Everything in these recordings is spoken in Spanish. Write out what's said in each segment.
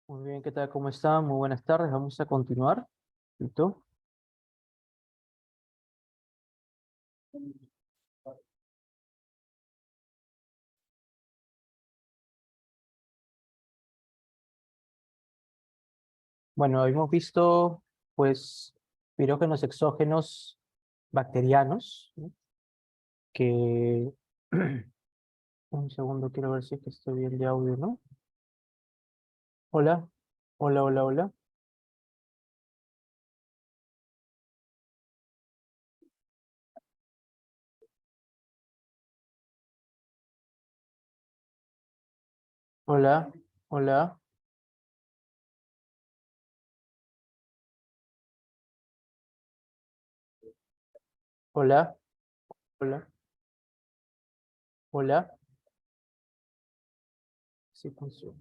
Muy bien, ¿qué tal? ¿Cómo están? Muy buenas tardes. Vamos a continuar. ¿Listo? Bueno, habíamos visto, pues, pirógenos exógenos bacterianos, ¿no? Que... Un segundo, quiero ver si es que estoy bien de audio, ¿no? Hola, hola, hola, hola, hola, hola, hola, hola, hola. Sí, funciona.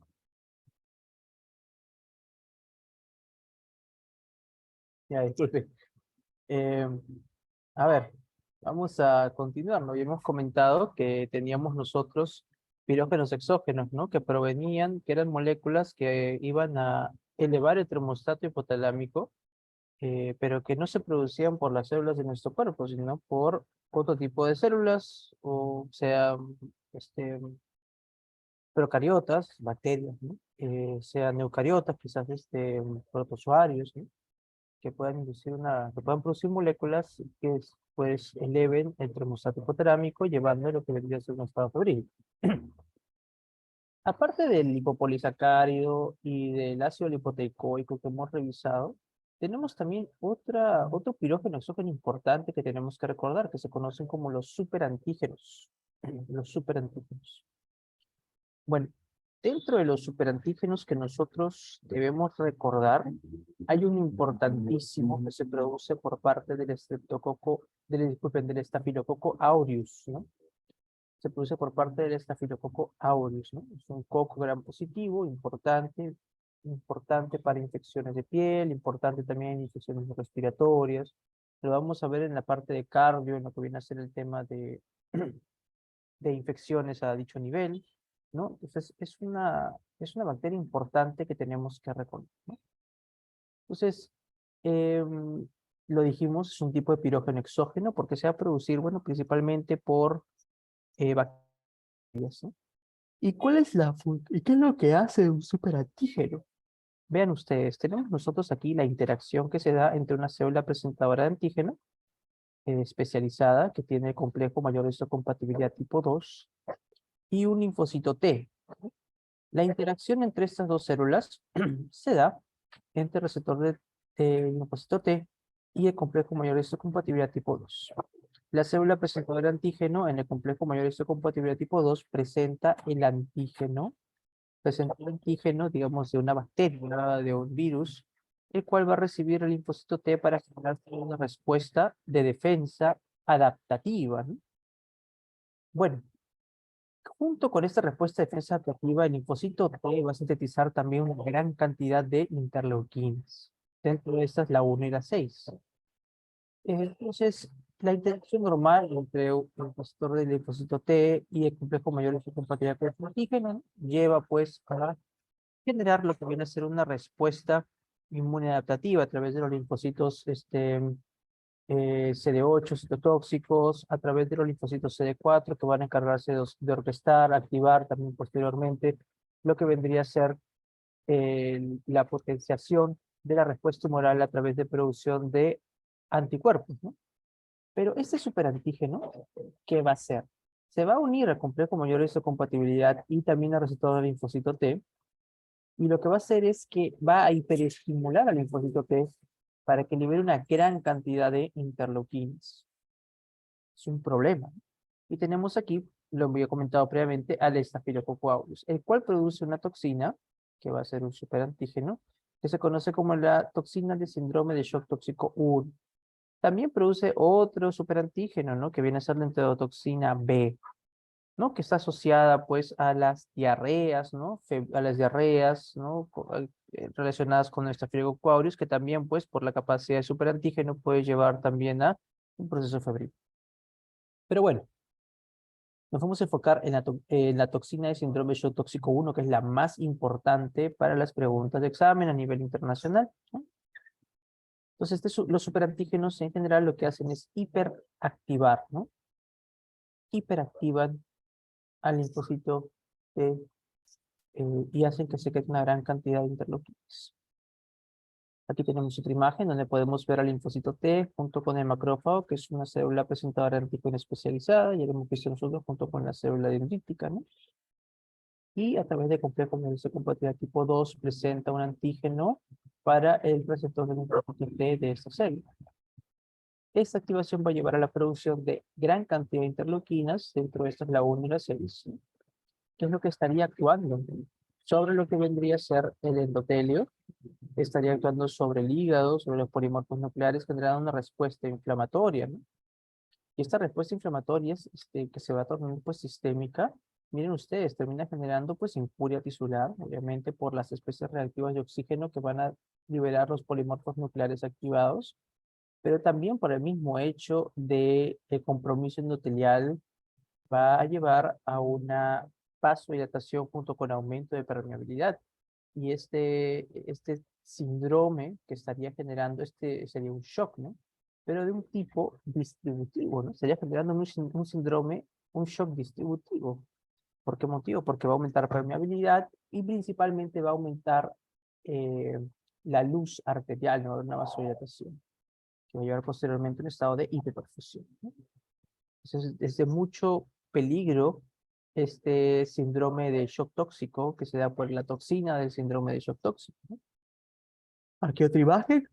Ya, disculpe. Eh, a ver, vamos a continuar, ¿no? Habíamos comentado que teníamos nosotros pirógenos exógenos, ¿no? Que provenían, que eran moléculas que iban a elevar el termostato hipotalámico, pero que no se producían por las células de nuestro cuerpo, sino por otro tipo de células, o sea, este, procariotas, bacterias, ¿no? Sean eucariotas, quizás protozoarios, ¿no? Que puedan que puedan producir moléculas que pues eleven el termostato hipoterámico, llevando a lo que vendría a ser un estado febril. Aparte del lipopolisacárido y del ácido lipoteicoico que hemos revisado, tenemos también otro pirógeno exógeno importante que tenemos que recordar, que se conocen como los superantígenos. Los superantígenos. Bueno, dentro de los superantígenos que nosotros debemos recordar, hay un importantísimo que se produce por parte del disculpen, del estafilococo aureus, ¿no? Se produce por parte del estafilococo aureus, ¿no? Es un coco gram positivo, importante, importante para infecciones de piel, importante también en infecciones respiratorias. Lo vamos a ver en la parte de cardio, en lo que viene a ser el tema de infecciones a dicho nivel, ¿no? Entonces, es una bacteria importante que tenemos que reconocer, ¿no? Entonces, lo dijimos, es un tipo de pirógeno exógeno porque se va a producir, bueno, principalmente por bacterias, ¿no? ¿Y cuál es y qué es lo que hace un superantígeno? Vean ustedes, tenemos nosotros aquí la interacción que se da entre una célula presentadora de antígeno especializada que tiene el complejo mayor de histocompatibilidad tipo 2 y un linfocito T. La interacción entre estas dos células se da entre el receptor de linfocito T y el complejo mayor de histocompatibilidad tipo 2. La célula presentadora de antígeno en el complejo mayor de histocompatibilidad tipo 2 presenta el antígeno, digamos, de una bacteria, de un virus, el cual va a recibir el linfocito T para generar una respuesta de defensa adaptativa, ¿no? Bueno, junto con esta respuesta de defensa adaptativa, el linfocito T va a sintetizar también una gran cantidad de interleuquinas. Dentro de estas, la 1 y la 6. Entonces, la interacción normal entre el receptor del linfocito T y el complejo mayor de compatibilidad con el antígeno lleva pues a generar lo que viene a ser una respuesta inmune adaptativa a través de los linfocitos CD8 citotóxicos, a través de los linfocitos CD4 que van a encargarse de orquestar, activar también posteriormente lo que vendría a ser la potenciación de la respuesta humoral a través de producción de anticuerpos, ¿no? Pero este superantígeno, ¿qué va a hacer? Se va a unir al complejo mayor de compatibilidad y también al receptor del linfocito T, y lo que va a hacer es que va a hiperestimular al linfocito T para que libere una gran cantidad de interleuquinas. Es un problema. Y tenemos aquí, lo había comentado previamente, al Staphylococcus aureus, el cual produce una toxina, que va a ser un superantígeno, que se conoce como la toxina de síndrome de shock tóxico 1. También produce otro superantígeno, ¿no? Que viene a ser la enterotoxina B, ¿no? Que está asociada pues a las diarreas, ¿no? A las diarreas, ¿no? Relacionadas con el Staphylococcus aureus, que también pues por la capacidad de superantígeno puede llevar también a un proceso febril. Pero bueno, Nos vamos a enfocar en la toxina de síndrome de shock tóxico 1, que es la más importante para las preguntas de examen a nivel internacional, ¿no? Entonces, los superantígenos en general lo que hacen es hiperactivar, ¿no? Hiperactivan al linfocito T y hacen que se cree una gran cantidad de interleuquinas. Aquí tenemos otra imagen donde podemos ver al linfocito T junto con el macrófago, que es una célula presentadora de antígeno especializada, ya hemos visto nosotros junto con la célula dendrítica, ¿no? Y a través de complejo de compatibilidad tipo 2 presenta un antígeno para el receptor de linfocito T de esta célula. Esta activación va a llevar a la producción de gran cantidad de interleuquinas dentro de estas lagunas celulares, ¿no? ¿Qué es lo que estaría actuando? Sobre lo que vendría a ser el endotelio, estaría actuando sobre el hígado, sobre los polimorfos nucleares, generando una respuesta inflamatoria, ¿no? Y esta respuesta inflamatoria que se va a tornar pues sistémica, miren ustedes, termina generando pues infuria tisular, obviamente por las especies reactivas de oxígeno que van a liberar los polimorfos nucleares activados, pero también por el mismo hecho de compromiso endotelial va a llevar a una vasodilatación junto con aumento de permeabilidad. Y este síndrome que estaría generando sería un shock, ¿no? Pero de un tipo distributivo, ¿no? Estaría generando un síndrome, un shock distributivo. ¿Por qué motivo? Porque va a aumentar permeabilidad y principalmente va a aumentar eh, la luz arterial, ¿no? Una vasodilatación, que va a llevar posteriormente a un estado de hiperperfusión, ¿no? Entonces, es de mucho peligro este síndrome de shock tóxico que se da por la toxina del síndrome de shock tóxico, ¿no? Aquí otra imagen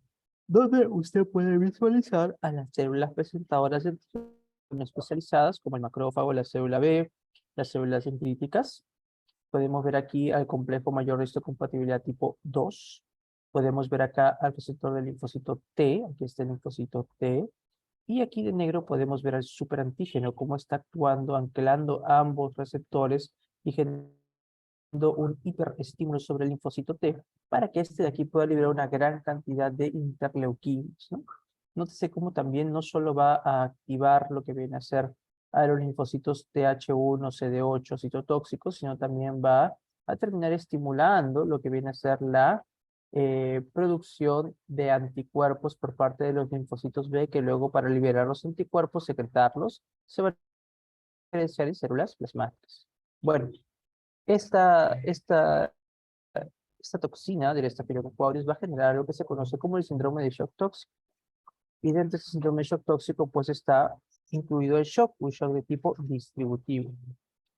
donde usted puede visualizar a las células presentadoras de antígenos especializadas como el macrófago, la célula B, las células dendríticas. Podemos ver aquí al complejo mayor de histocompatibilidad tipo 2. Podemos ver acá al receptor del linfocito T, aquí está el linfocito T. Y aquí de negro podemos ver al superantígeno, cómo está actuando, anclando ambos receptores y generando un hiperestímulo sobre el linfocito T para que este de aquí pueda liberar una gran cantidad de interleuquinas, ¿no? Nótese cómo también no solo va a activar lo que viene a ser a los linfocitos TH1, CD8, citotóxicos, sino también va a terminar estimulando lo que viene a ser la producción de anticuerpos por parte de los linfocitos B, que luego para liberar los anticuerpos, secretarlos, se van a diferenciar en células plasmáticas. Bueno, esta, esta, esta toxina del Staphylococcus aureus va a generar lo que se conoce como el síndrome de shock tóxico. Y dentro de este síndrome de shock tóxico, pues está incluido el shock, un shock de tipo distributivo.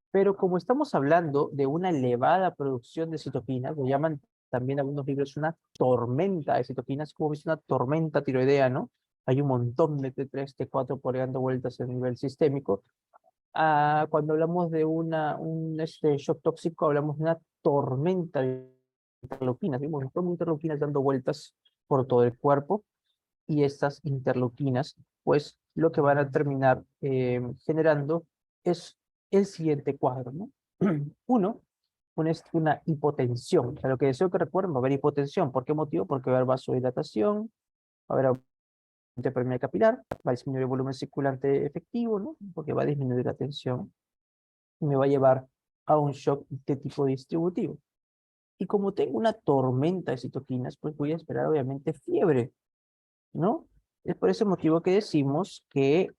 Pero como estamos hablando de una elevada producción de citoquinas, lo llaman también algunos libros una tormenta de citoquinas, como ves una tormenta tiroidea, ¿no? Hay un montón de T3, T4 por ahí dando vueltas a nivel sistémico. Cuando hablamos de un shock tóxico, hablamos de una tormenta de interleuquinas, hay un montón de interleuquinas dando vueltas por todo el cuerpo, y estas interleuquinas, pues lo que van a terminar generando es el siguiente cuadro, ¿no? Uno, una hipotensión. O sea, lo que deseo que recuerden, va a haber hipotensión. ¿Por qué motivo? Porque va a haber vasodilatación, va a haber aumento de permeabilidad capilar, va a disminuir el volumen circulante efectivo, ¿no? Porque va a disminuir la tensión y me va a llevar a un shock de tipo distributivo. Y como tengo una tormenta de citoquinas, pues voy a esperar obviamente fiebre, ¿no? Es por ese motivo que decimos que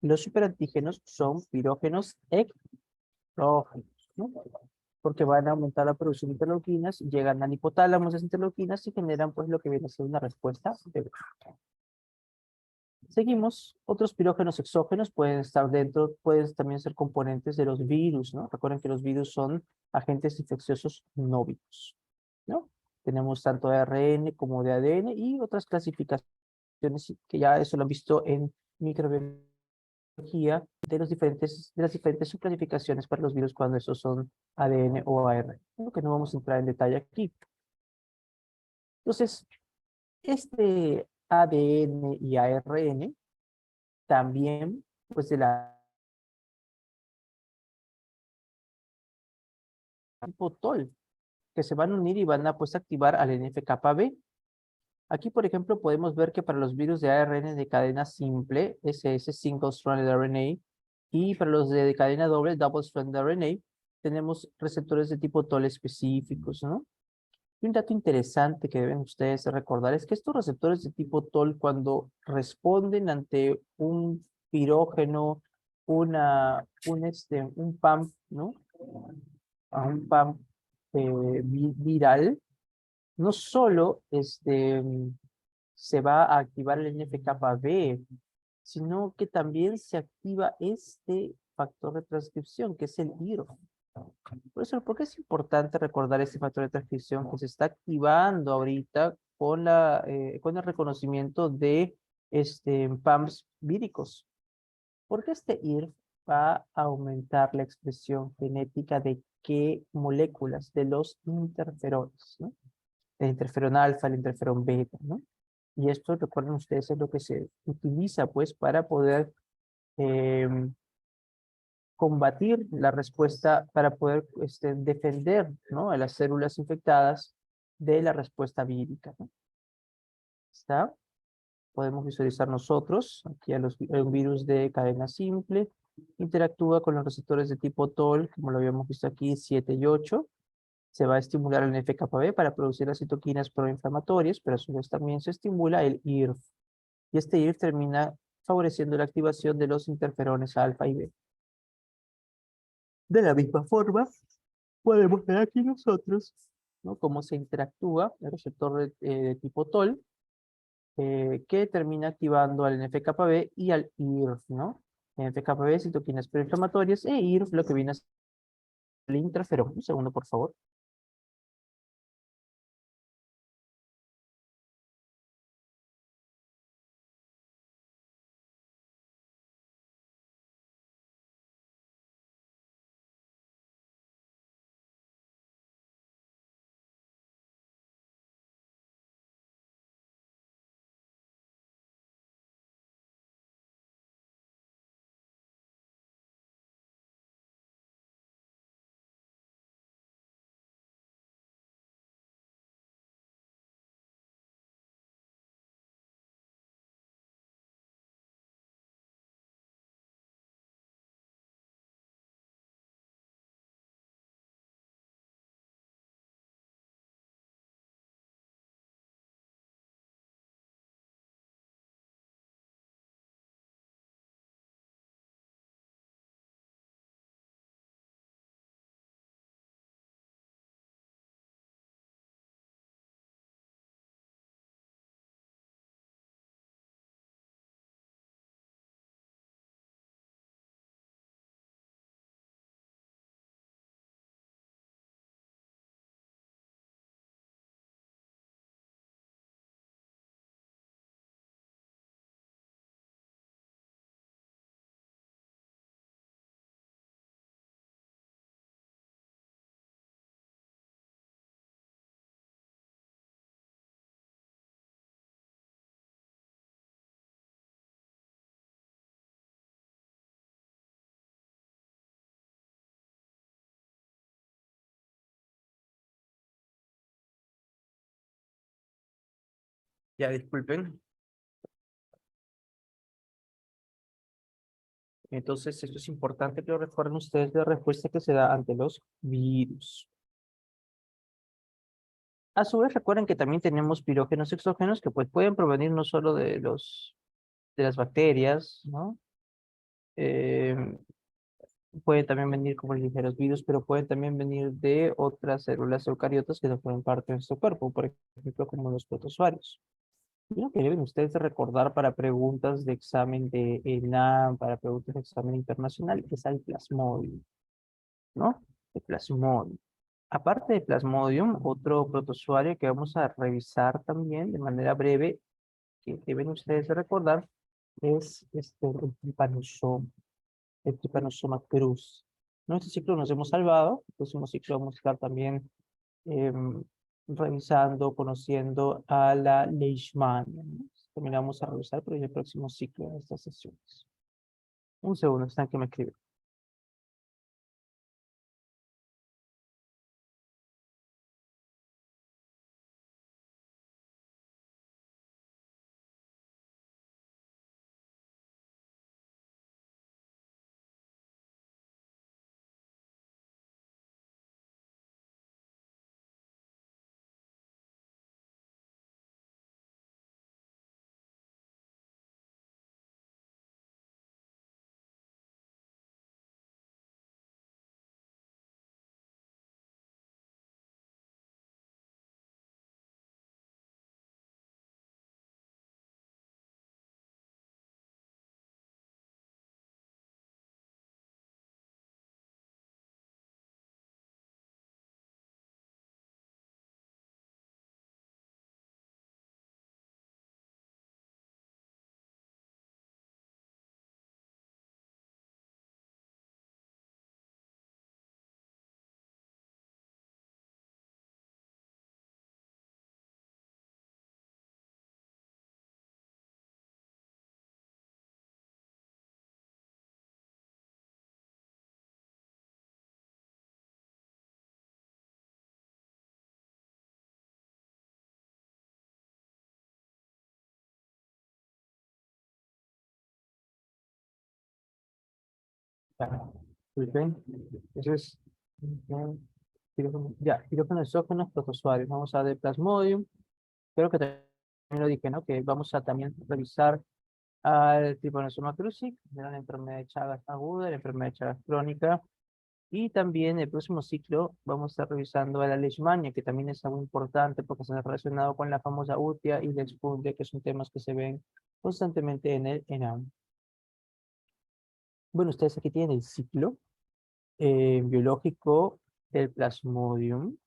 los superantígenos son pirógenos ectógenos, ¿no? Porque van a aumentar la producción de interleuquinas, llegan al hipotálamo esas interleuquinas y generan pues lo que viene a ser una respuesta de... Seguimos, otros pirógenos exógenos pueden estar dentro, pueden también ser componentes de los virus, ¿no? Recuerden que los virus son agentes infecciosos no vivos, ¿no? Tenemos tanto de ARN como de ADN y otras clasificaciones que ya eso lo han visto en microbiología de las diferentes subclasificaciones para los virus cuando esos son ADN o ARN, ¿no? Que no vamos a entrar en detalle aquí. Entonces, este ADN y ARN también, pues de la tipo TOL, que se van a unir y van a pues activar al NF-κB. Aquí, por ejemplo, podemos ver que para los virus de ARN de cadena simple, SS Single Stranded RNA, Y para los de cadena doble, double strand RNA, tenemos receptores de tipo TOL específicos, ¿no? Y un dato interesante que deben ustedes recordar es que estos receptores de tipo TOL, cuando responden ante un pirógeno, un PAM, ¿no? A un PAM viral, no solo se va a activar el NF-κB, sino que también se activa este factor de transcripción, que es el IRF. Por eso, ¿por qué es importante recordar este factor de transcripción que se está activando ahorita con el reconocimiento de PAMs víricos? Porque este IRF va a aumentar la expresión genética de qué moléculas, de los interferones, ¿no? El interferón alfa, el interferón beta, ¿no? Y esto, recuerden ustedes, es lo que se utiliza, pues, para poder em, combatir la respuesta, para poder defender, ¿no? A las células infectadas de la respuesta vírica, ¿no? ¿Está? Podemos visualizar nosotros, aquí el virus de cadena simple, interactúa con los receptores de tipo TOL, como lo habíamos visto aquí, 7 y 8. Se va a estimular el NF-κB para producir las citoquinas proinflamatorias, pero a su vez también se estimula el IRF. Y este IRF termina favoreciendo la activación de los interferones alfa y beta. De la misma forma, podemos ver aquí nosotros, ¿no? Cómo se interactúa el receptor de tipo TOL, que termina activando al NF-κB y al IRF, ¿no? NF-κB, citoquinas proinflamatorias, e IRF, lo que viene a ser el interferón. Un segundo, por favor. Ya, disculpen. Entonces, esto es importante que lo recuerden ustedes de la respuesta que se da ante los virus. A su vez, recuerden que también tenemos pirógenos exógenos que pues, pueden provenir no solo de las bacterias, ¿no? Eh, pueden también venir como ligeros virus, pero pueden también venir de otras células eucariotas que no forman parte de nuestro cuerpo, por ejemplo, como los protozoarios. Y lo que deben ustedes recordar para preguntas de examen de ENAM, para preguntas de examen internacional, es al plasmodium, ¿no? El plasmodium. Aparte de Plasmodium, otro protozoario que vamos a revisar también de manera breve, que deben ustedes recordar, es el Trypanosoma cruz. En este ciclo nos hemos salvado, el próximo ciclo vamos a estar también em, revisando, conociendo a la Leishmania, ¿no? También la vamos a revisar, pero en el próximo ciclo de estas sesiones. Un segundo, están que me escriben. Claro. Muy bien. Eso es. Quirófano exógeno, protozoarios. Vamos a ver Plasmodium. Creo que también lo dije, ¿no? Que vamos a también revisar al Trypanosoma cruzi, de la enfermedad de Chagas aguda, la enfermedad de Chagas crónica. Y también el próximo ciclo vamos a estar revisando a la leishmania, que también es algo importante porque está relacionado con la famosa UTIA y la expundia, que son temas que se ven constantemente en el ENAM. Bueno, ustedes aquí tienen el ciclo biológico del Plasmodium.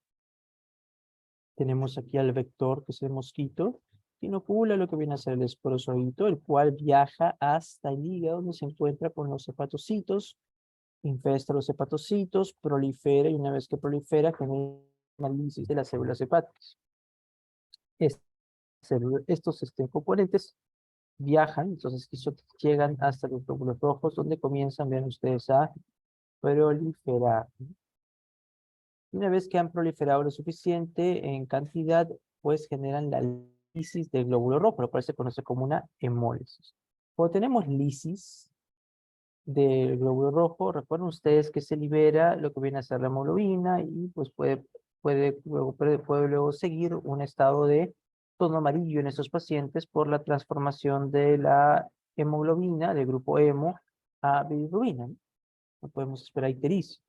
Tenemos aquí al vector, que es el mosquito, que inocula lo que viene a ser el esporozoito, el cual viaja hasta el hígado, donde se encuentra con los hepatocitos, infesta los hepatocitos, prolifera, y una vez que prolifera, genera análisis de las células hepáticas. Estos componentes viajan, entonces llegan hasta los glóbulos rojos, donde comienzan, vean ustedes, a proliferar. Una vez que han proliferado lo suficiente en cantidad, pues generan la lisis del glóbulo rojo, lo cual se conoce como una hemólisis. Cuando tenemos lisis del glóbulo rojo, recuerden ustedes que se libera lo que viene a ser la hemoglobina y pues puede luego seguir un estado de tono amarillo en estos pacientes por la transformación de la hemoglobina del grupo hemo a bilirrubina, ¿no? No podemos esperar ictericia.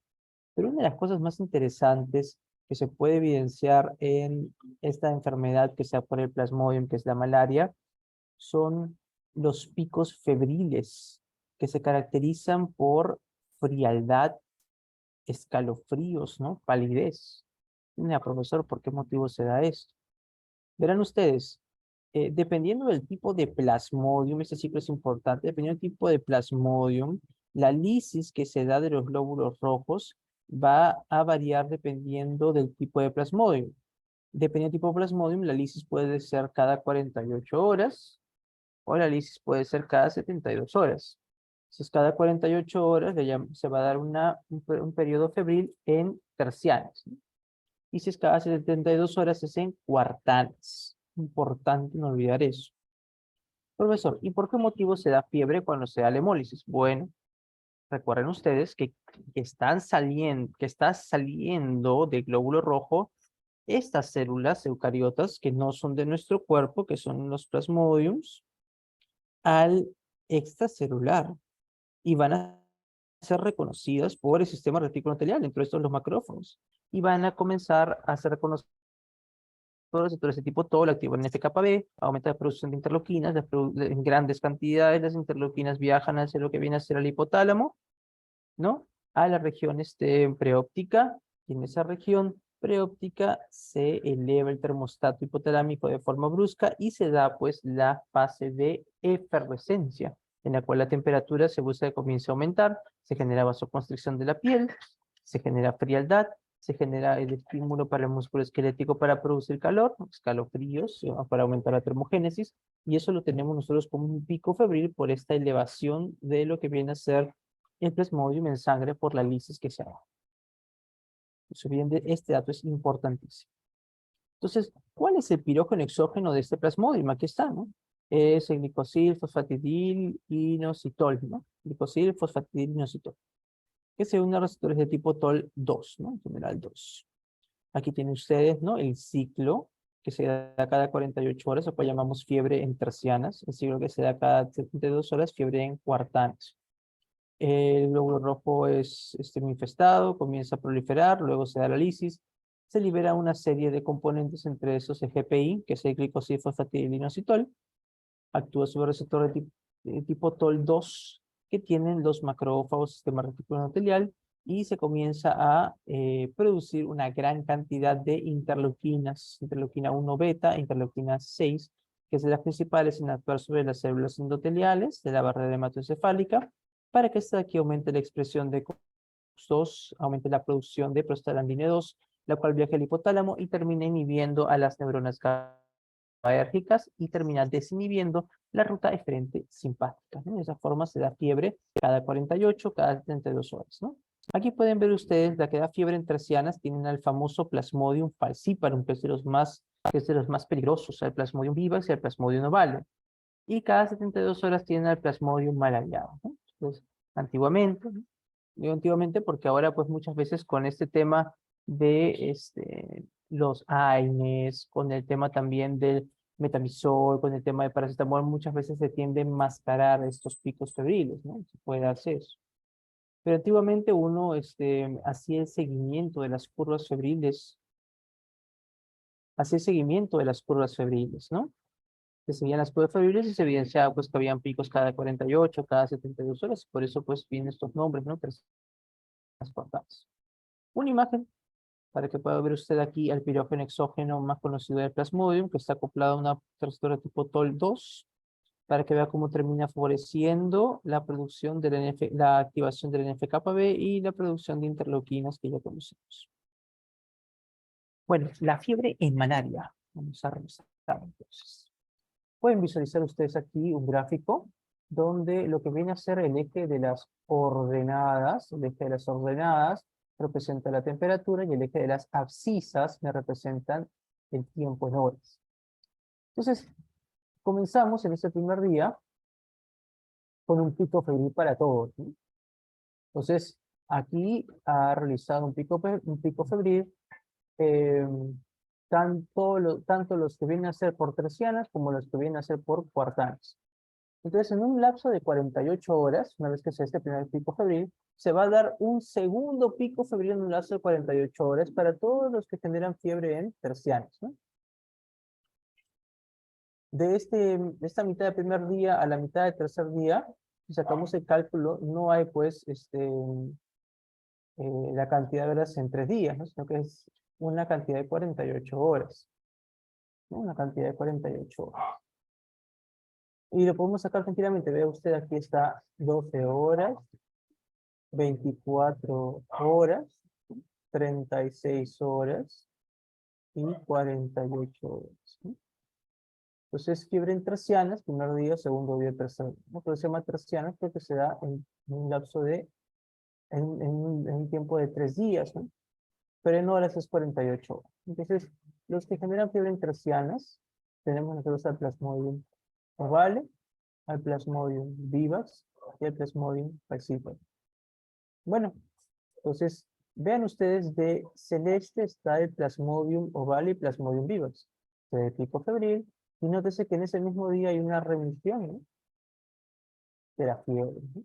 Pero una de las cosas más interesantes que se puede evidenciar en esta enfermedad que sea por el plasmodium, que es la malaria, son los picos febriles que se caracterizan por frialdad, escalofríos, ¿no? Palidez. Mira, profesor, ¿por qué motivo se da esto? Verán ustedes, dependiendo del tipo de plasmodium, este ciclo es importante, dependiendo del tipo de plasmodium, la lisis que se da de los glóbulos rojos va a variar dependiendo del tipo de plasmodium. Dependiendo del tipo de plasmodium, la lisis puede ser cada 48 horas o la lisis puede ser cada 72 horas. Entonces, cada 48 horas se va a dar un periodo febril en tercianas, ¿no? Y si es cada 72 horas es en cuartanas. Importante no olvidar eso. Profesor, ¿y por qué motivo se da fiebre cuando se da la hemólisis? Bueno, recuerden ustedes que está saliendo del glóbulo rojo estas células eucariotas que no son de nuestro cuerpo, que son los plasmodiums, al extracelular y van a ser reconocidas por el sistema retículo endotelial, entre estos los macrófagos, y van a comenzar a ser reconocidas por receptores de tipo TOL, activan FKB, aumenta la producción de interleuquinas, en grandes cantidades las interleuquinas viajan hacia lo que viene a ser el hipotálamo, ¿no? A la región preóptica, y en esa región preóptica se eleva el termostato hipotalámico de forma brusca y se da pues la fase de efervescencia, en la cual la temperatura se busca que comience a aumentar, se genera vasoconstricción de la piel, se genera frialdad, se genera el estímulo para el músculo esquelético para producir calor, escalofríos, para aumentar la termogénesis, y eso lo tenemos nosotros como un pico febril por esta elevación de lo que viene a ser el plasmodium en sangre por la lisis que se haga. Este dato es importantísimo. Entonces, ¿cuál es el pirógeno exógeno de este plasmodium? Aquí está, ¿no? Es el glicosil, fosfatidil, inositol, ¿no? Glicosil, fosfatidil, inositol. Que se unen a receptores de tipo TOL2, ¿no? General 2. Aquí tienen ustedes, ¿no? El ciclo que se da cada 48 horas, o que llamamos fiebre en tercianas. El ciclo que se da cada 72 horas, fiebre en cuartanas. El glóbulo rojo es infestado, comienza a proliferar, luego se da la lisis, se libera una serie de componentes, entre esos el GPI, que es el glicosilfosfatidilinositol, actúa sobre receptores de tipo TOL2, que tienen los macrófagos, sistema reticular endotelial, y se comienza a producir una gran cantidad de interleuquinas, interleuquina 1 beta, interleuquina 6, que es de las principales en actuar sobre las células endoteliales de la barrera hematoencefálica, para que esta aquí aumente la expresión de COX-2, aumente la producción de prostaglandina 2, la cual viaja al hipotálamo y termina inhibiendo a las neuronas GABAérgicas y termina desinhibiendo la ruta eferente simpática, ¿no? De esa forma se da fiebre cada 48, cada 72 horas, ¿no? Aquí pueden ver ustedes la que da fiebre en tercianas, tienen al famoso Plasmodium falciparum, que es de los más peligrosos, el Plasmodium vivax y el Plasmodium ovale. Y cada 72 horas tienen al Plasmodium malariado, ¿no? Entonces, antiguamente, ¿no? Digo antiguamente porque ahora pues muchas veces con este tema de los AINES, con el tema también del metamizol, con el tema de paracetamol, muchas veces se tiende a enmascarar estos picos febriles, ¿no? Se puede hacer eso. Pero antiguamente uno hacía el seguimiento de las curvas febriles, hacía el seguimiento de las curvas febriles, ¿no? Se seguían las curvas febriles y se evidenciaba pues que habían picos cada 48, cada 72 horas, por eso pues vienen estos nombres, ¿no? Transportados. Una imagen para que pueda ver usted aquí el pirógeno exógeno más conocido del Plasmodium, que está acoplado a una transistora tipo TOL2, para que vea cómo termina favoreciendo la producción del la activación del NF-κB y la producción de interleuquinas que ya conocemos. Bueno, la fiebre en malaria. Vamos a revisar entonces. Pueden visualizar ustedes aquí un gráfico donde lo que viene a ser el eje de las ordenadas, representa la temperatura y el eje de las abscisas me representan el tiempo en horas. Entonces, comenzamos en este primer día con un pico febril para todos, ¿sí? Entonces, aquí ha realizado un pico febril, eh, tanto los que vienen a ser por tercianas como los que vienen a ser por cuartanas. Entonces, en un lapso de 48 horas, una vez que se este primer pico febril, se va a dar un segundo pico febril en un lapso de 48 horas para todos los que generan fiebre en tercianas, ¿no? De esta mitad del primer día a la mitad del tercer día, si sacamos el cálculo, no hay pues la cantidad de horas en 3 días, ¿no? Sino que es una cantidad de 48 horas, ¿no? Una cantidad de 48 horas. Y lo podemos sacar tranquilamente. Vea usted, aquí está 12 horas, 24 horas, 36 horas y 48 horas, ¿no? Entonces, fiebre en tercianas, primer día, segundo día, tercer día, ¿no? Pero se llama tercianas porque se da en un lapso de, en un tiempo de 3 días, ¿no? Pero en horas es 48 horas. Entonces, los que generan fiebre en tercianas, tenemos nosotros al Plasmodium ovale, al Plasmodium vivax y al Plasmodium falciparum. Bueno, entonces, vean ustedes, de celeste está el Plasmodium ovale y Plasmodium vivax, de pico febril, y nótese que en ese mismo día hay una remisión, ¿no?, de la fiebre, ¿no?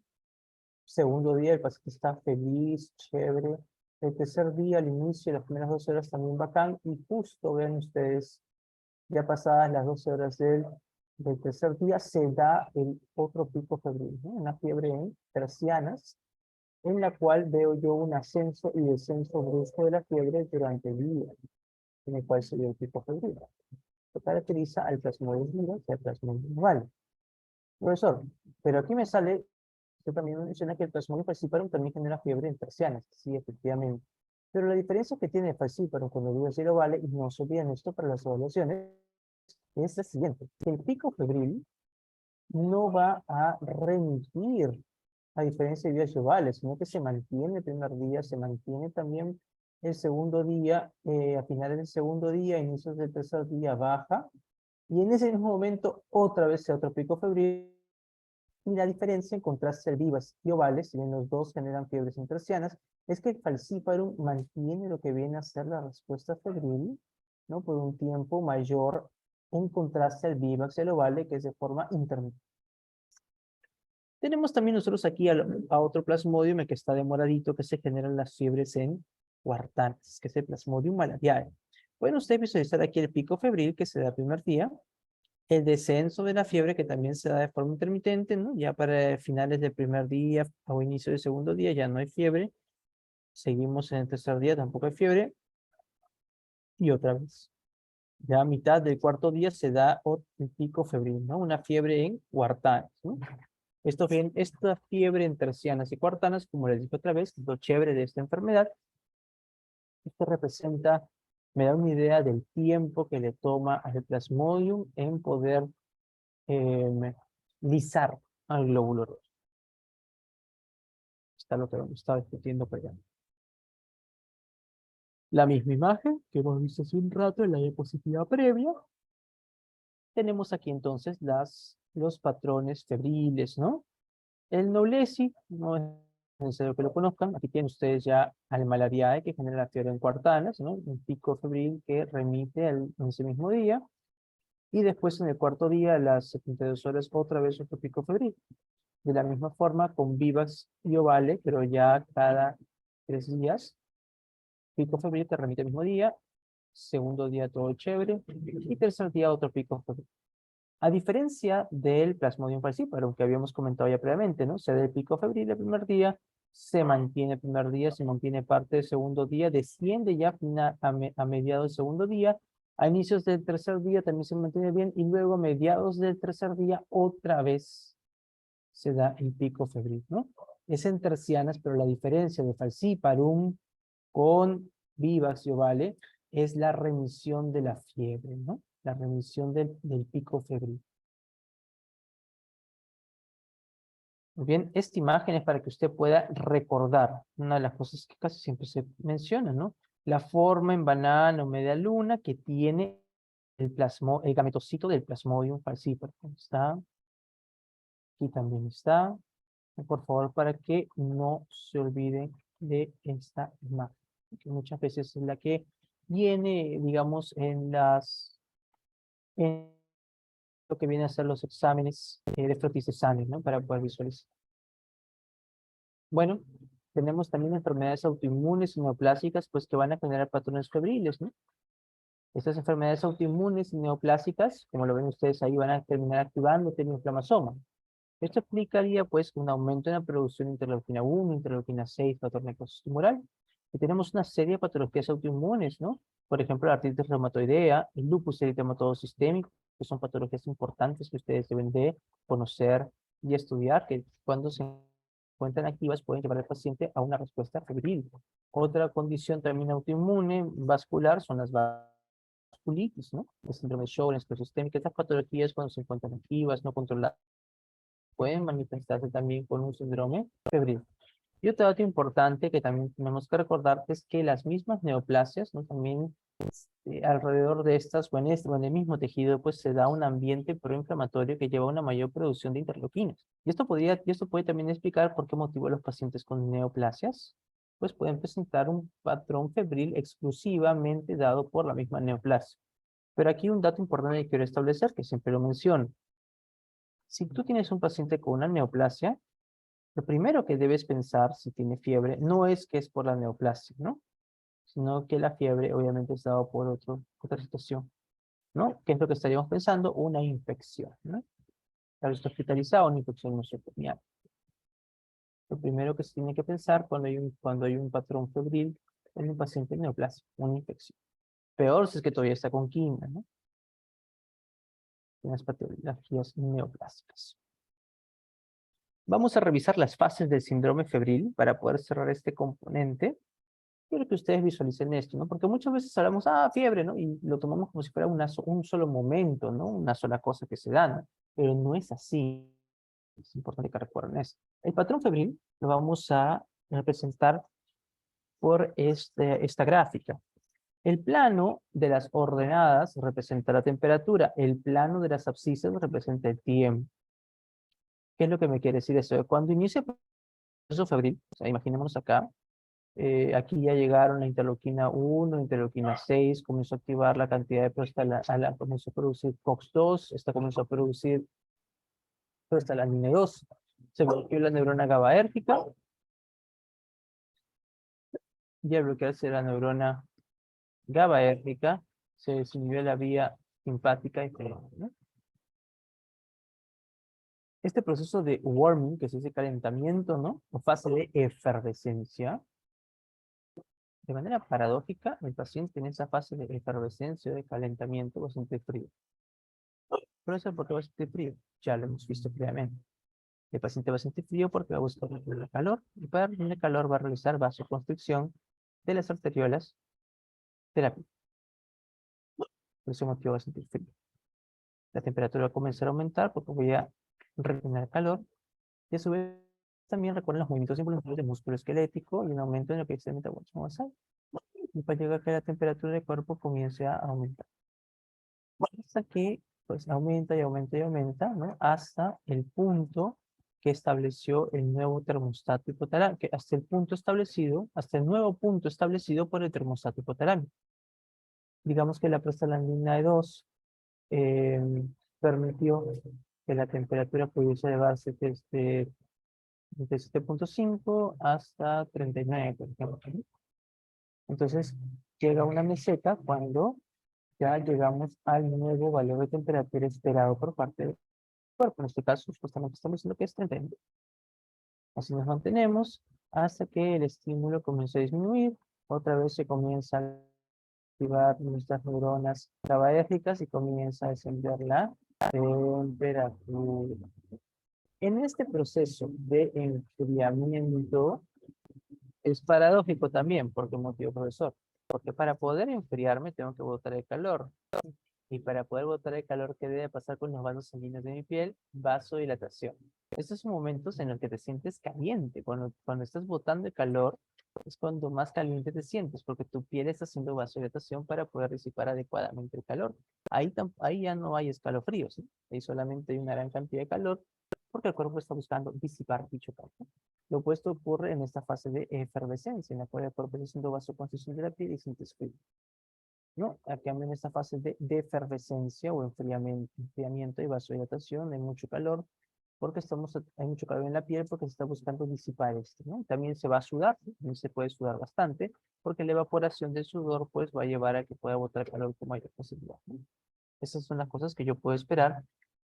Segundo día, el paciente está feliz, chévere. El tercer día, al inicio, las primeras 12 horas también bacán, y justo ven ustedes, ya pasadas las 12 horas del tercer día, se da el otro pico febril, ¿no? Una fiebre en tercianas, en la cual veo yo un ascenso y descenso brusco de la fiebre durante el día, en el cual se dio el pico febril. Se caracteriza al Plasmodium vivax y al Plasmodium ovale. Profesor, pero aquí me sale, usted también menciona que el Plasmodium falciparum también genera fiebre en tercianas. Sí, efectivamente. Pero la diferencia que tiene el falciparum cuando digo cero vale, y no se olviden esto para las evaluaciones, es la siguiente. El pico febril no va a remitir, a diferencia de días ovales, sino que se mantiene el primer día, se mantiene también el segundo día, a finales del segundo día, inicios del tercer día baja, y en ese mismo momento otra vez se otro pico febril. Y la diferencia en contraste vivas y ovales, si bien los dos generan fiebres intercianas, es que el falciparum mantiene lo que viene a ser la respuesta febril, ¿no?, por un tiempo mayor, en contraste al vivax y al ovale, que es de forma intermitente. Tenemos también nosotros aquí a otro plasmodium, el que está de moradito, que se generan las fiebres en cuartanas, que es el Plasmodium malariae. Pueden ustedes visualizar aquí el pico febril que se da el primer día, el descenso de la fiebre que también se da de forma intermitente, ¿no? Ya para finales del primer día o inicio del segundo día ya no hay fiebre. Seguimos en el tercer día, tampoco hay fiebre. Y otra vez. Ya a mitad del cuarto día se da el pico febril, ¿no? Una fiebre en cuartanas, ¿no? Esta fiebre en tercianas y cuartanas, como les dije otra vez, lo chévere de esta enfermedad, esto representa, me da una idea del tiempo que le toma al Plasmodium en poder lisar al glóbulo rojo. Está lo que vamos a estar discutiendo por allá. La misma imagen que hemos visto hace un rato en la diapositiva previa. Tenemos aquí entonces los patrones febriles, ¿no? El Noblesi no es necesario que lo conozcan. Aquí tienen ustedes ya al malariae que genera la fiebre en cuartanas, ¿no? Un pico febril que remite en ese mismo día. Y después en el cuarto día, a las 72 horas, otra vez otro pico febril. De la misma forma con Vivax y Ovale, pero ya cada 3 días, pico febril que remite el mismo día, segundo día todo chévere, y tercer día otro pico febril. A diferencia del Plasmodium falciparum que habíamos comentado ya previamente, ¿no? Se da el pico febril el primer día, se mantiene el primer día, se mantiene parte del segundo día, desciende ya a mediados del segundo día, a inicios del tercer día también se mantiene bien, y luego a mediados del tercer día otra vez se da el pico febril, ¿no? Es en tercianas, pero la diferencia de falciparum con Vivax y Ovale es la remisión de la fiebre, ¿no? La remisión del pico febril. Muy bien, esta imagen es para que usted pueda recordar una de las cosas que casi siempre se menciona, ¿no? La forma en banana o media luna que tiene el gametocito del Plasmodium falciparum. Está, aquí también está. Por favor, para que no se olviden de esta imagen, que muchas veces es la que viene, digamos, en lo que viene a ser los exámenes de frotis de sangre, ¿no? Para poder visualizar. Bueno, tenemos también enfermedades autoinmunes y neoplásicas, pues que van a generar patrones febriles, ¿no? Estas enfermedades autoinmunes y neoplásicas, como lo ven ustedes ahí, van a terminar activando el inflamasoma. Esto explicaría, pues, un aumento en la producción de interleuquina 1, interleuquina 6, factor necrosis tumoral. Y tenemos una serie de patologías autoinmunes, ¿no? Por ejemplo, la artritis reumatoidea, el lupus eritematoso sistémico, que son patologías importantes que ustedes deben de conocer y estudiar, que cuando se encuentran activas pueden llevar al paciente a una respuesta febril. Otra condición también autoinmune vascular son las vasculitis, ¿no? El síndrome de Sjögren, esclerosis sistémica, estas patologías cuando se encuentran activas, no controladas, pueden manifestarse también con un síndrome febril. Y otro dato importante que también tenemos que recordar es que las mismas neoplasias, ¿no? También alrededor de estas, o en el mismo tejido, pues se da un ambiente proinflamatorio que lleva a una mayor producción de interleuquinas. Y esto puede también explicar por qué motivo los pacientes con neoplasias, pues pueden presentar un patrón febril exclusivamente dado por la misma neoplasia. Pero aquí un dato importante que quiero establecer, que siempre lo menciono. Si tú tienes un paciente con una neoplasia, lo primero que debes pensar si tiene fiebre no es que es por la neoplasia, ¿no? Sino que la fiebre obviamente es dado por otra situación, ¿no? ¿Qué es lo que estaríamos pensando? Una infección, ¿no? Tal vez está hospitalizado, una infección nosocomial. Lo primero que se tiene que pensar cuando hay un patrón febril en un paciente neoplasia, una infección. Peor si es que todavía está con quimio, ¿no? En las patologías neoplásicas. Vamos a revisar las fases del síndrome febril para poder cerrar este componente. Quiero que ustedes visualicen esto, ¿no? Porque muchas veces hablamos, fiebre, ¿no? Y lo tomamos como si fuera un solo momento, ¿no? Una sola cosa que se da, ¿no? Pero no es así. Es importante que recuerden esto. El patrón febril lo vamos a representar por esta gráfica. El plano de las ordenadas representa la temperatura. El plano de las abscisas representa el tiempo. ¿Qué es lo que me quiere decir eso? Cuando inicia el proceso febril, o sea, imaginémonos acá, aquí ya llegaron la interleuquina 1, interleuquina 6, comenzó a activar la cantidad de comenzó a producir COX-2, esta comenzó a producir prostalanina 2, se bloqueó la neurona GABAérgica, y al bloquearse la neurona GABAérgica, se desinhibió la vía simpática inferior, ¿no? Este proceso de warming, que es ese calentamiento, ¿no? O fase de efervescencia, de manera paradójica, el paciente en esa fase de efervescencia, de calentamiento, va a sentir frío. Pero eso porque va a sentir frío, ya lo hemos visto previamente. El paciente va a sentir frío porque va a buscar el calor, y para el calor va a realizar vasoconstricción de las arteriolas de la piel. Por ese motivo va a sentir frío. La temperatura va a comenzar a aumentar porque voy a retener calor, y a su vez también recuerden los movimientos involuntarios del músculo esquelético y un aumento en lo que es el metabolismo basal. Y para llegar a que la temperatura del cuerpo comience a aumentar. Hasta que pues aumenta y aumenta y aumenta, ¿no? Hasta el punto que estableció el nuevo termostato hipotalámico, que hasta el punto establecido, hasta el nuevo punto establecido por el termostato hipotalámico. Digamos que la prostaglandina E2 permitió que la temperatura pudiese elevarse desde 7.5 hasta 39, por ejemplo. Entonces, llega una meseta cuando ya llegamos al nuevo valor de temperatura esperado por parte del cuerpo. En este caso, supuestamente estamos diciendo que es 39. Así nos mantenemos hasta que el estímulo comienza a disminuir. Otra vez se comienza a activar nuestras neuronas GABAérgicas y comienza a descender la temperatura. En este proceso de enfriamiento es paradójico también. ¿Por qué motivo, profesor? Porque para poder enfriarme tengo que botar el calor. Y para poder botar el calor, ¿qué debe pasar con los vasos sanguíneos de mi piel? Vasodilatación. Estos son momentos en los que te sientes caliente. Cuando estás botando el calor, es cuando más caliente te sientes, porque tu piel está haciendo vasodilatación para poder disipar adecuadamente el calor. Ahí ya no hay escalofríos, ¿sí? Ahí solamente hay una gran cantidad de calor, porque el cuerpo está buscando disipar dicho calor. Lo opuesto ocurre en esta fase de efervescencia, en la cual el cuerpo está haciendo vasoconstricción de la piel y sientes frío. ¿No? A cambio, en esta fase de efervescencia o enfriamiento y vasodilatación, hay mucho calor, porque hay mucho calor en la piel porque se está buscando disipar esto, ¿no? También se va a sudar, ¿sí? También se puede sudar bastante, porque la evaporación del sudor pues va a llevar a que pueda botar calor con mayor facilidad, ¿no? Esas son las cosas que yo puedo esperar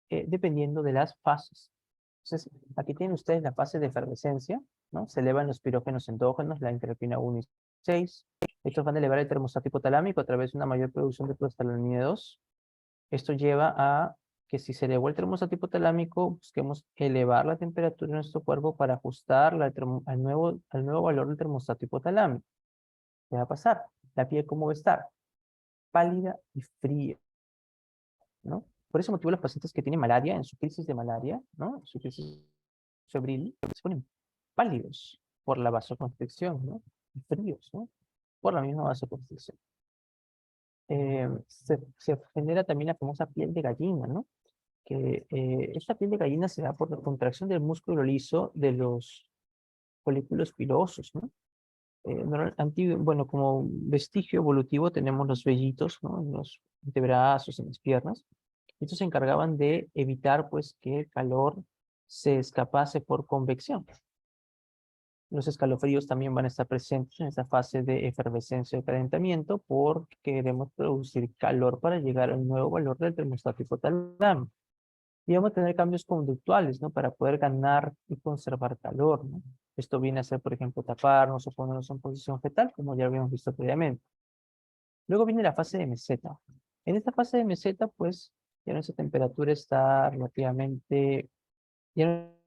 dependiendo de las fases. Entonces, aquí tienen ustedes la fase de efervescencia, ¿no? Se elevan los pirógenos endógenos, la interleuquina 1 y 6. Estos van a elevar el termostato hipotalámico a través de una mayor producción de prostaglandina 2. Esto lleva a que si se elevó el termostato hipotalámico, busquemos elevar la temperatura de nuestro cuerpo para ajustarla al nuevo valor del termostato hipotalámico. ¿Qué va a pasar? La piel, ¿cómo va a estar? Pálida y fría, ¿no? Por ese motivo, los pacientes que tienen malaria, en su crisis de malaria, ¿no? En su crisis febril, se ponen pálidos por la vasoconstricción, ¿no? Y fríos, ¿no? Por la misma vasoconstricción. Se genera también la famosa piel de gallina, ¿no? Que esta piel de gallina se da por la contracción del músculo liso de los folículos pilosos, ¿no? Bueno, como vestigio evolutivo tenemos los vellitos, ¿no? En los antebrazos, en las piernas. Estos se encargaban de evitar, pues, que el calor se escapase por convección. Los escalofríos también van a estar presentes en esta fase de efervescencia o calentamiento porque queremos producir calor para llegar al nuevo valor del termostato hipotalámico. Y vamos a tener cambios conductuales, ¿no? Para poder ganar y conservar calor, ¿no? Esto viene a ser, por ejemplo, taparnos o ponernos en posición fetal, como ya habíamos visto previamente. Luego viene la fase de meseta. En esta fase de meseta, pues, ya nuestra temperatura está relativamente, ya nuestra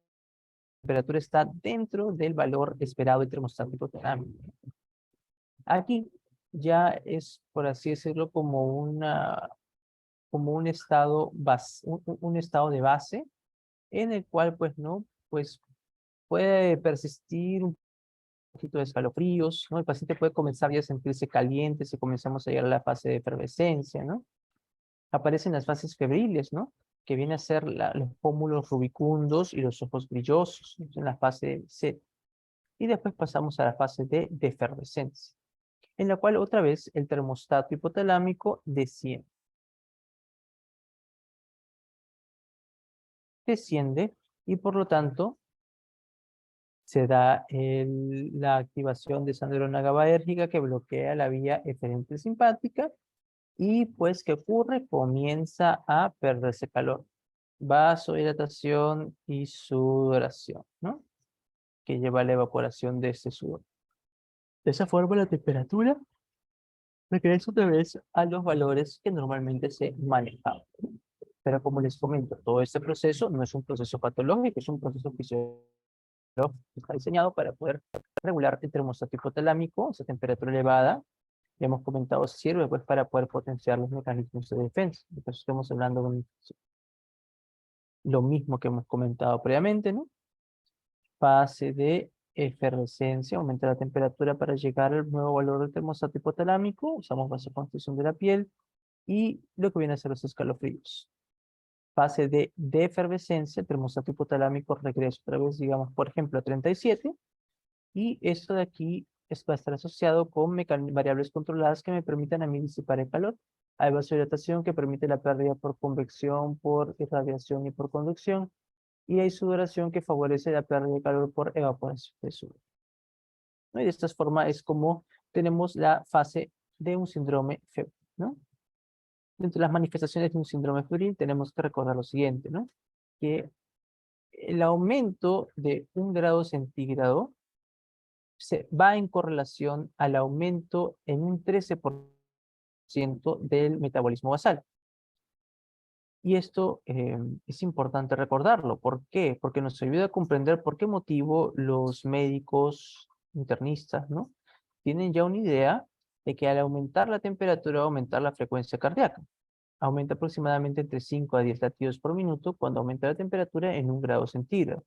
temperatura está dentro del valor esperado del termostato hipotalámico. Aquí ya es, por así decirlo, como un estado, un estado de base en el cual, pues, ¿no? Pues puede persistir un poquito de escalofríos, ¿no? El paciente puede comenzar ya a sentirse caliente si comenzamos a llegar a la fase de efervescencia, ¿no? Aparecen las fases febriles, ¿no? Que viene a ser los pómulos rubicundos y los ojos brillosos, ¿no? En la fase C. Y después pasamos a la fase de efervescencia, en la cual otra vez el termostato hipotalámico desciende y por lo tanto se da la activación de esa neurona GABAérgica que bloquea la vía eferente simpática y pues ¿qué ocurre? Comienza a perderse calor, vasodilatación y sudoración, ¿no? Que lleva a la evaporación de ese sudor. De esa forma la temperatura regresa otra vez a los valores que normalmente se manejaban. Pero como les comento, todo este proceso no es un proceso patológico, es un proceso fisiológico. Está diseñado para poder regular el termostato hipotalámico, esa temperatura elevada. Ya hemos comentado, sirve pues para poder potenciar los mecanismos de defensa. Entonces estamos hablando de lo mismo que hemos comentado previamente, ¿no? Fase de efervescencia, aumenta la temperatura para llegar al nuevo valor del termostato hipotalámico, usamos vasoconstricción de la piel y lo que viene a ser los escalofríos. fase de efervescencia, el termostato hipotalámico regresa otra vez, digamos, por ejemplo, a 37, y esto de aquí va a estar asociado con variables controladas que me permitan a mí disipar el calor. Hay vasodilatación que permite la pérdida por convección, por irradiación y por conducción, y hay sudoración que favorece la pérdida de calor por evaporación de sudor, ¿no? Y de esta forma es como tenemos la fase de un síndrome febril, ¿no? Dentro de las manifestaciones de un síndrome febril tenemos que recordar lo siguiente, ¿no? Que el aumento de 1 grado centígrado se va en correlación al aumento en un 13% del metabolismo basal. Y esto es importante recordarlo. ¿Por qué? Porque nos ayuda a comprender por qué motivo los médicos internistas, ¿no?, tienen ya una idea de que al aumentar la temperatura va a aumentar la frecuencia cardíaca. Aumenta aproximadamente entre 5 a 10 latidos por minuto cuando aumenta la temperatura en 1 grado centígrado.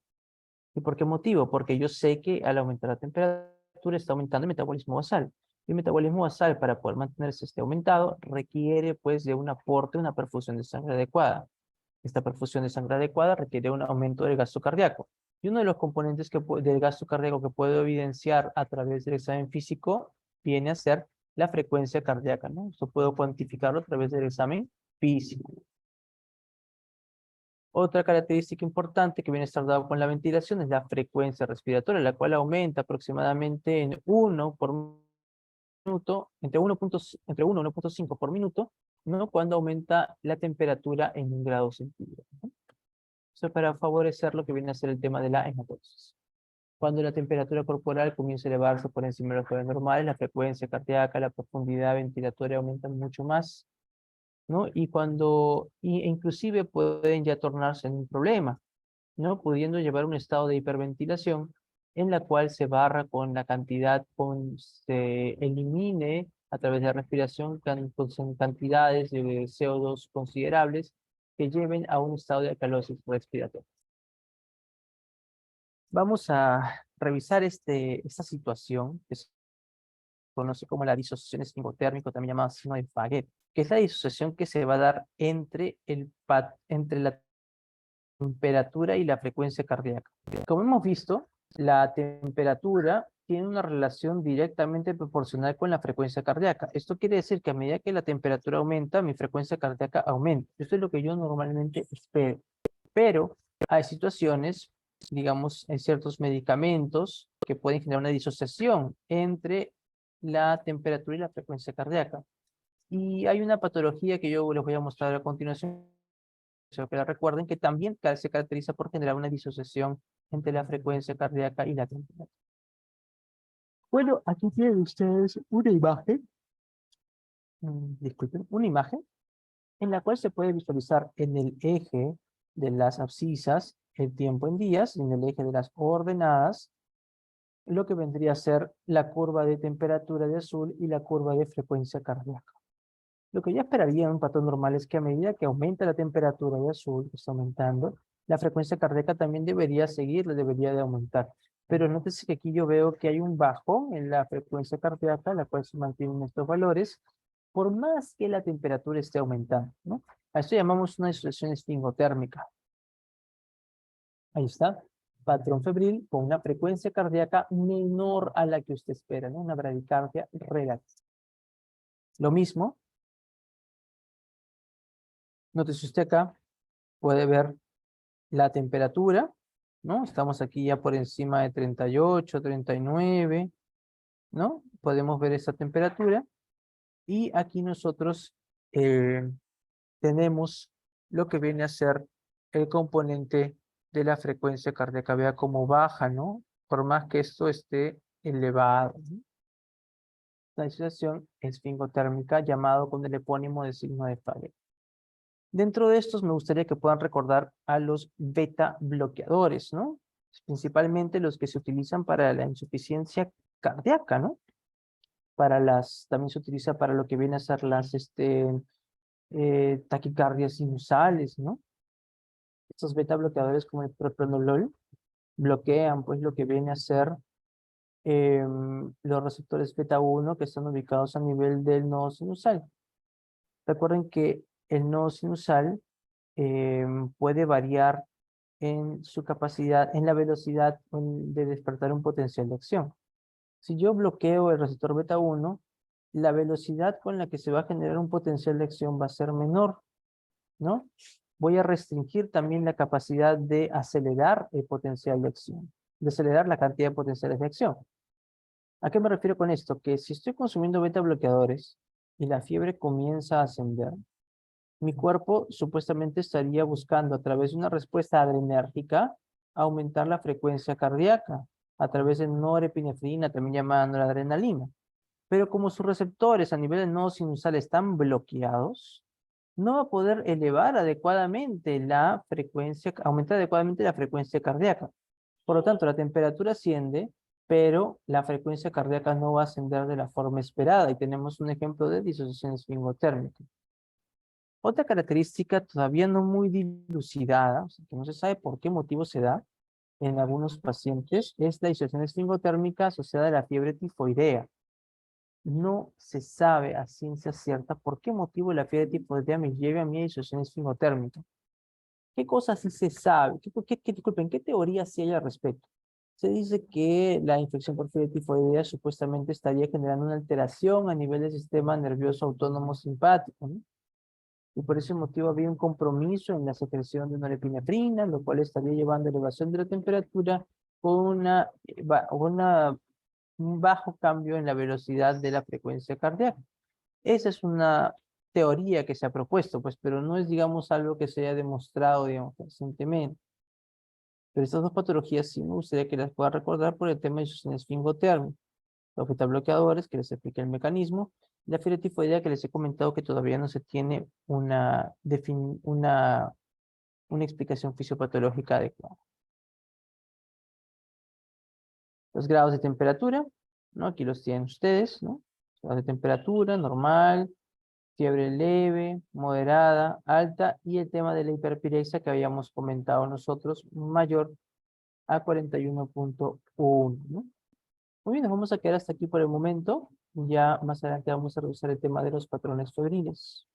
¿Y por qué motivo? Porque yo sé que al aumentar la temperatura está aumentando el metabolismo basal. El metabolismo basal, para poder mantenerse aumentado, requiere pues de un aporte, una perfusión de sangre adecuada. Esta perfusión de sangre adecuada requiere un aumento del gasto cardíaco. Y uno de los componentes del gasto cardíaco que puedo evidenciar a través del examen físico viene a ser la frecuencia cardíaca, ¿no? Esto puedo cuantificarlo a través del examen físico. Otra característica importante que viene a estar dado con la ventilación es la frecuencia respiratoria, la cual aumenta aproximadamente en 1 por minuto, entre 1 y 1.5 por minuto, ¿no?, cuando aumenta la temperatura en 1 grado centígrado, ¿no? Eso para favorecer lo que viene a ser el tema de la hematosis. Cuando la temperatura corporal comienza a elevarse por encima de los valores normales, la frecuencia cardíaca, la profundidad ventilatoria aumentan mucho más, ¿no? E inclusive pueden ya tornarse en un problema, ¿no?, pudiendo llevar a un estado de hiperventilación en la cual se barra con la cantidad, se elimine a través de la respiración con cantidades de CO2 considerables que lleven a un estado de alcalosis respiratoria. Vamos a revisar esta situación que se conoce como la disociación esfingotérmica, también llamada síndrome de Faguet, que es la disociación que se va a dar entre la temperatura y la frecuencia cardíaca. Como hemos visto, la temperatura tiene una relación directamente proporcional con la frecuencia cardíaca. Esto quiere decir que a medida que la temperatura aumenta, mi frecuencia cardíaca aumenta. Esto es lo que yo normalmente espero. Pero hay situaciones, digamos, en ciertos medicamentos que pueden generar una disociación entre la temperatura y la frecuencia cardíaca. Y hay una patología que yo les voy a mostrar a continuación, que la recuerden, que también se caracteriza por generar una disociación entre la frecuencia cardíaca y la temperatura. Bueno, aquí tienen ustedes una imagen, disculpen, una imagen en la cual se puede visualizar en el eje de las abscisas el tiempo en días, y en el eje de las ordenadas lo que vendría a ser la curva de temperatura de azul y la curva de frecuencia cardíaca. Lo que yo esperaría en un patrón normal es que a medida que aumenta la temperatura de azul, que está aumentando, la frecuencia cardíaca también debería seguir, debería de aumentar. Pero nótese que aquí yo veo que hay un bajón en la frecuencia cardíaca, la cual se mantienen estos valores, por más que la temperatura esté aumentando, ¿no? A esto llamamos una disociación esfingotérmica. Ahí está. Patrón febril con una frecuencia cardíaca menor a la que usted espera, ¿no? Una bradicardia relativa. Lo mismo, nótese usted acá, puede ver la temperatura, ¿no? Estamos aquí ya por encima de 38, 39, ¿no? Podemos ver esa temperatura. Y aquí nosotros tenemos lo que viene a ser el componente de la frecuencia cardíaca. Vea cómo baja, ¿no? Por más que esto esté elevado, ¿no? La disociación esfingotérmica, llamado con el epónimo de signo de Faguet. Dentro de estos me gustaría que puedan recordar a los beta bloqueadores, ¿no? Principalmente los que se utilizan para la insuficiencia cardíaca, ¿no? También se utiliza para lo que viene a ser las taquicardias sinusales, ¿no? Estos beta bloqueadores como el propranolol bloquean pues lo que viene a ser los receptores beta 1 que están ubicados a nivel del nodo sinusal. Recuerden que el nodo sinusal puede variar en su capacidad, en la velocidad de despertar un potencial de acción. Si yo bloqueo el receptor beta 1, la velocidad con la que se va a generar un potencial de acción va a ser menor, ¿no? Voy a restringir también la capacidad de acelerar el potencial de acción, de acelerar la cantidad de potenciales de acción. ¿A qué me refiero con esto? Que si estoy consumiendo beta bloqueadores y la fiebre comienza a ascender, mi cuerpo supuestamente estaría buscando a través de una respuesta adrenérgica aumentar la frecuencia cardíaca a través de norepinefrina, también llamada noradrenalina. Pero como sus receptores a nivel de nodo sinusal están bloqueados, no va a poder elevar adecuadamente la frecuencia, aumentar adecuadamente la frecuencia cardíaca. Por lo tanto, la temperatura asciende, pero la frecuencia cardíaca no va a ascender de la forma esperada y tenemos un ejemplo de disociación esfingotérmica. Otra característica todavía no muy dilucidada, o sea, que no se sabe por qué motivo se da en algunos pacientes, es la disociación esfingotérmica asociada a la fiebre tifoidea. No se sabe a ciencia cierta por qué motivo la fiebre tifoidea me lleva a mi disociación esfingotérmica. ¿Qué cosas sí se sabe? Disculpen, ¿qué teoría sí hay al respecto? Se dice que la infección por fiebre tifoidea supuestamente estaría generando una alteración a nivel del sistema nervioso autónomo simpático, ¿no? Y por ese motivo había un compromiso en la secreción de norepinefrina, lo cual estaría llevando a elevación de la temperatura con un bajo cambio en la velocidad de la frecuencia cardíaca. Esa es una teoría que se ha propuesto, pues, pero no es, digamos, algo que se haya demostrado, digamos, recientemente. Pero estas dos patologías sí me gustaría que las pueda recordar por el tema de disociación esfingotérmica. Los beta-bloqueadores, que les expliqué el mecanismo, y la fiebre tifoidea, que les he comentado que todavía no se tiene una explicación fisiopatológica adecuada. Los grados de temperatura, ¿no? Aquí los tienen ustedes, ¿no? Grados de temperatura, normal, fiebre leve, moderada, alta, y el tema de la hiperpirexia que habíamos comentado nosotros, mayor a 41.1, ¿no? Muy bien, nos vamos a quedar hasta aquí por el momento. Ya más adelante vamos a revisar el tema de los patrones febriles.